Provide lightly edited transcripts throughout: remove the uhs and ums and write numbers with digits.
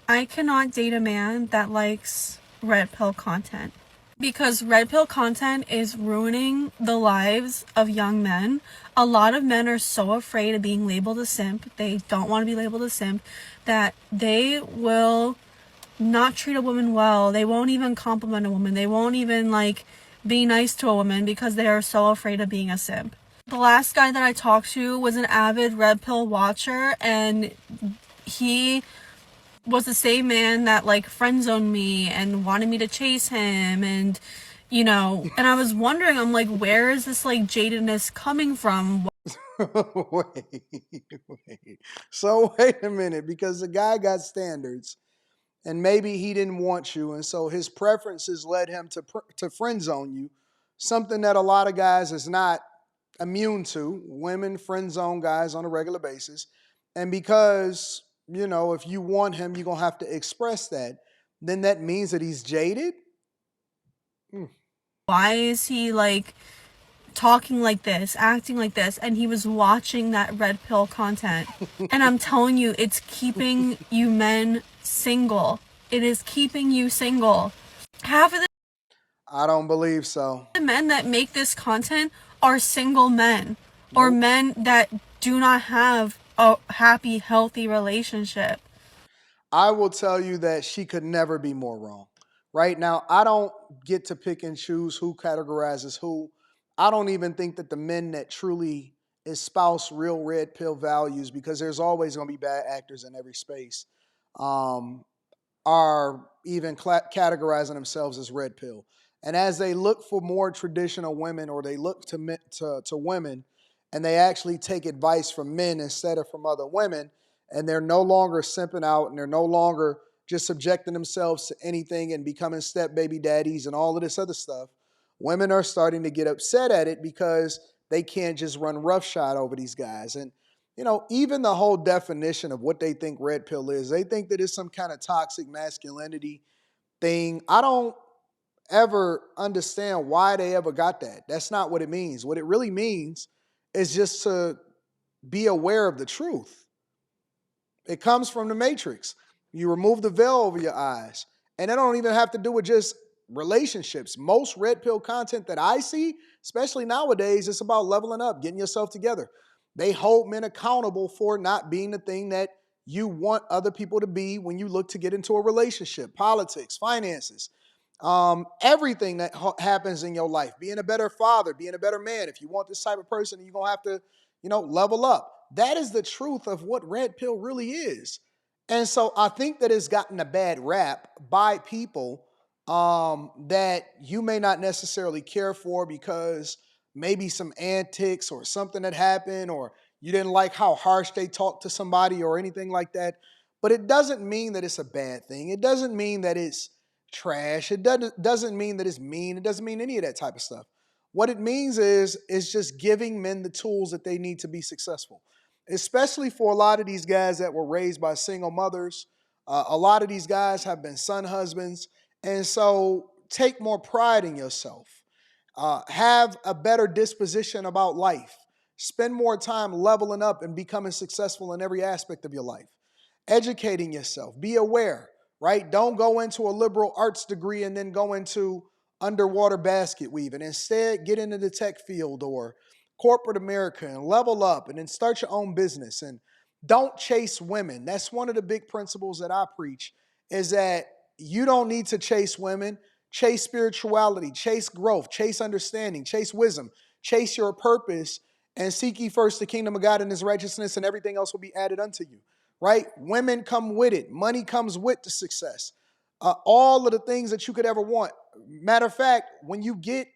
I cannot date a man that likes red pill content because red pill content is ruining the lives of young men. A lot of men are so afraid of being labeled a simp. They don't want to be labeled a simp that they will not treat a woman well. They won't even compliment a woman. They won't even be nice to a woman because they are so afraid of being a simp. The last guy that I talked to was an avid red pill watcher, and he was the same man that friend zoned me and wanted me to chase him, and and I was wondering, I'm like, where is this jadedness coming from? wait, wait. So wait a minute, because the guy got standards, and maybe he didn't want you, and so his preferences led him to friend zone you, something that a lot of guys is not immune to. Women friend zone guys on a regular basis, and because if you want him, you're gonna have to express that. Then that means that he's jaded. Hmm. Why is he talking like this, acting like this? And he was watching that red pill content. And I'm telling you, it's keeping you men single. It is keeping you single. Half of I don't believe so. the men that make this content are single men or Nope. men that do not have a happy, healthy relationship. I will tell you that she could never be more wrong. Right now, I don't get to pick and choose who categorizes who. I don't even think that the men that truly espouse real red pill values, because there's always going to be bad actors in every space, um, are even categorizing themselves as red pill. And as they look for more traditional women, or they look to women, and they actually take advice from men instead of from other women, and they're no longer simping out, and they're no longer just subjecting themselves to anything and becoming step baby daddies and all of this other stuff, women are starting to get upset at it because they can't just run roughshod over these guys. And even the whole definition of what they think red pill is, they think that it's some kind of toxic masculinity thing. I don't ever understand why they ever got that. That's not what it means. What it really means is just to be aware of the truth. It comes from the matrix. You remove the veil over your eyes. And it don't even have to do with just relationships. Most red pill content that I see, especially nowadays, it's about leveling up, getting yourself together. They hold men accountable for not being the thing that you want other people to be when you look to get into a relationship, politics, finances, everything that happens in your life, being a better father, being a better man. If you want this type of person, you're going to have to, level up. That is the truth of what red pill really is. And so I think that it's gotten a bad rap by people that you may not necessarily care for, because maybe some antics or something that happened, or you didn't like how harsh they talked to somebody or anything like that. But it doesn't mean that it's a bad thing. It doesn't mean that it's trash. It doesn't mean that it's mean. It doesn't mean any of that type of stuff. What it means is just giving men the tools that they need to be successful, especially for a lot of these guys that were raised by single mothers. A lot of these guys have been son husbands. And so take more pride in yourself. Have a better disposition about life. Spend more time leveling up and becoming successful in every aspect of your life. Educating yourself. Be aware, right? Don't go into a liberal arts degree and then go into underwater basket weaving. Instead, get into the tech field or corporate America and level up, and then start your own business. And don't chase women. That's one of the big principles that I preach, is that you don't need to chase women. Chase spirituality, chase growth, chase understanding, chase wisdom, chase your purpose, and seek ye first the kingdom of God and his righteousness, and everything else will be added unto you. Right? Women come with it. Money comes with the success. All of the things that you could ever want. Matter of fact, when you get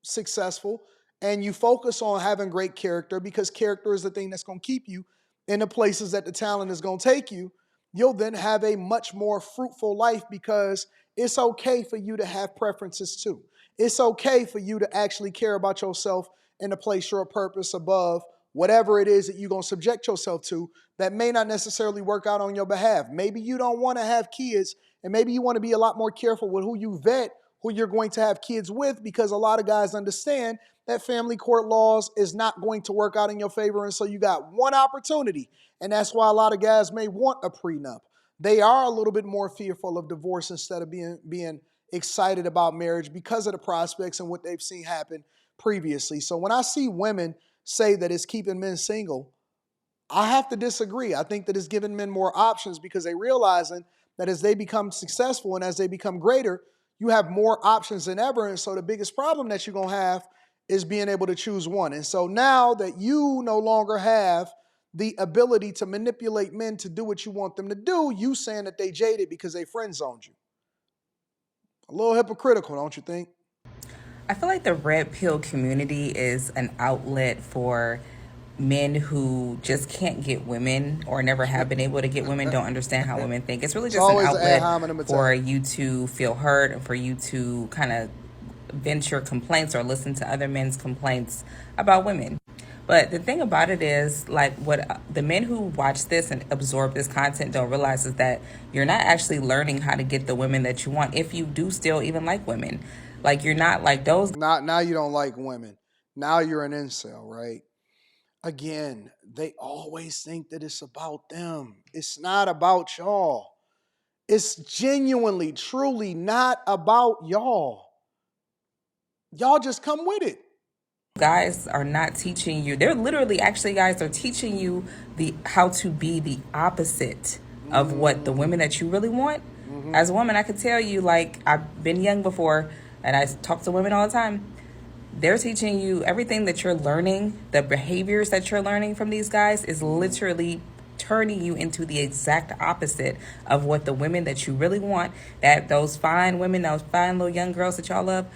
successful and you focus on having great character, because character is the thing that's going to keep you in the places that the talent is going to take you, you'll then have a much more fruitful life, because it's okay for you to have preferences too. It's okay for you to actually care about yourself and to place your purpose above whatever it is that you're going to subject yourself to that may not necessarily work out on your behalf. Maybe you don't want to have kids, and maybe you want to be a lot more careful with who you vet who you're going to have kids with, because a lot of guys understand that family court laws is not going to work out in your favor. And so you got one opportunity. And that's why a lot of guys may want a prenup. they are a little bit more fearful of divorce instead of being excited about marriage because of the prospects and what they've seen happen previously. So when I see women say that it's keeping men single, I have to disagree. I think that it's giving men more options because they realizing that as they become successful and as they become greater, you have more options than ever. And so the biggest problem that you're going to have is being able to choose one. And so now that you no longer have the ability to manipulate men to do what you want them to do, you saying that they jaded because they friend zoned you. A little hypocritical, don't you think? I feel like the red pill community is an outlet for men who just can't get women or never have been able to get women, don't understand how women think. It's really It's just an always an ad outlet hominem for attack. you to feel hurt and for you to kind of vent your complaints or listen to other men's complaints about women. But the thing about it is, like, what the men who watch this and absorb this content don't realize is that you're not actually learning how to get the women that you want if you do still even like women. Like, you're not like those. Not now you don't like women. Now you're an incel, right? Again, they always think that it's about them. It's not about y'all. It's genuinely, truly not about y'all. Y'all just come with it. Guys are not teaching you. They're literally actually guys are teaching you the how to be the opposite of what the women that you really want. Mm-hmm. As a woman, I could tell you, like, I've been young before and I talk to women all the time. They're teaching you everything that you're learning, the behaviors that you're learning from these guys is literally turning you into the exact opposite of what the women that you really want, that those fine women, those fine little young girls that y'all love,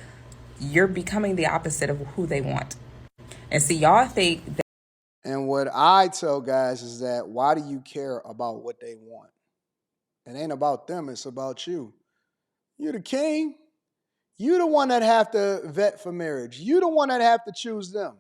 you're becoming the opposite of who they want. And see, y'all think that. And what I tell guys is that why do you care about what they want? It ain't about them, it's about you. You're the king. You the one that have to vet for marriage. You the one that have to choose them.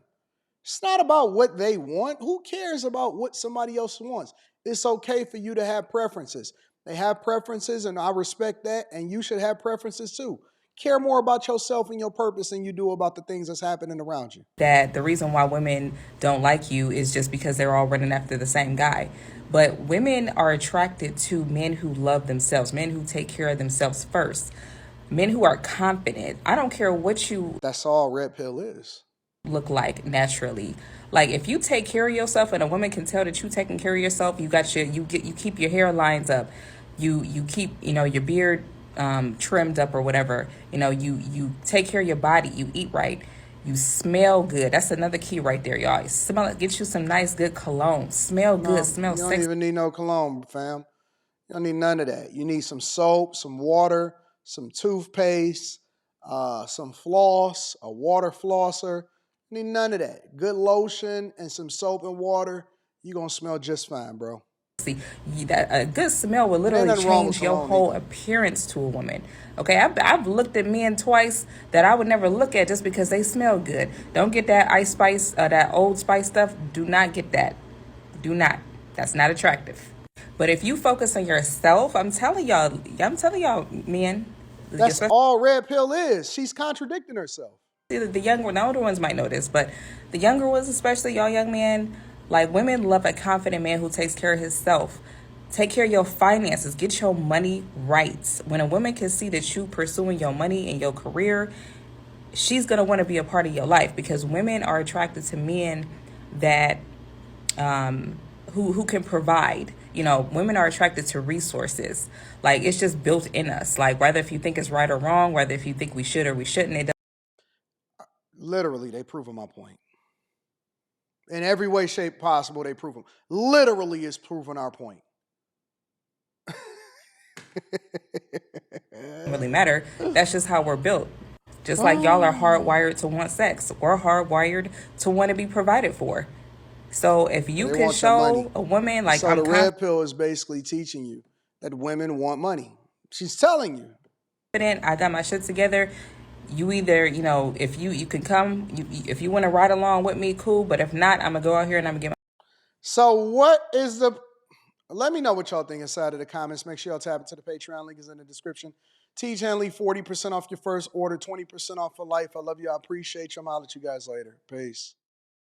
It's not about what they want. Who cares about what somebody else wants? It's okay for you to have preferences. They have preferences, and I respect that, and you should have preferences too. Care more about yourself and your purpose than you do about the things that's happening around you. That the reason why women don't like you is just because they're all running after the same guy. But women are attracted to men who love themselves, men who take care of themselves first, men who are confident. I don't care what you That's all red pill is. look like naturally. Like, if you take care of yourself and a woman can tell that you taking care of yourself, you keep your hair lines up, you keep your beard trimmed up or whatever. You take care of your body, you eat right, you smell good. That's another key right there, y'all. Smell it, get you some nice good cologne. Smell good, No, smell you don't sexy. even need no cologne, fam. You don't need none of that. You need some soap, some water, some toothpaste, some floss, a water flosser. You need none of that. Good lotion and some soap and water. You're going to smell just fine, bro. That a good smell will It ain't literally nothing wrong with change your cologne whole either. appearance to a woman. Okay, I've looked at men twice that I would never look at just because they smell good. Don't get that Ice Spice, that Old Spice stuff. Do not get that. Do not. That's not attractive. But if you focus on yourself, I'm telling y'all, men, That's all red pill is. She's contradicting herself. the younger, the older ones might know this, but the younger ones, especially y'all young men, like, women love a confident man who takes care of himself. Take care of your finances. Get your money right. When a woman can see that you pursuing your money and your career, she's gonna want to be a part of your life because women are attracted to men that who can provide. Women are attracted to resources. Like, it's just built in us. Like, whether if you think it's right or wrong, whether if you think we should or we shouldn't, it Literally, they prove my point. In every way, shape possible, they prove them. Literally, is proving our point. doesn't really matter. That's just how we're built. Just like y'all are hardwired to want sex, we're hardwired to want to be provided for. So if you They can want your money. show a woman, like, So I'm the confident, red pill is basically teaching you that women want money. She's telling you. I got my shit together. You either, if you can come, if you want to ride along with me, cool. But if not, I'm gonna go out here and I'm gonna get. So what is the? Let me know what y'all think inside of the comments. Make sure y'all tap into the Patreon link is in the description. Teach Henley 40% off your first order, 20% off for life. I love you. I appreciate you. I'll holler at you guys later. Peace.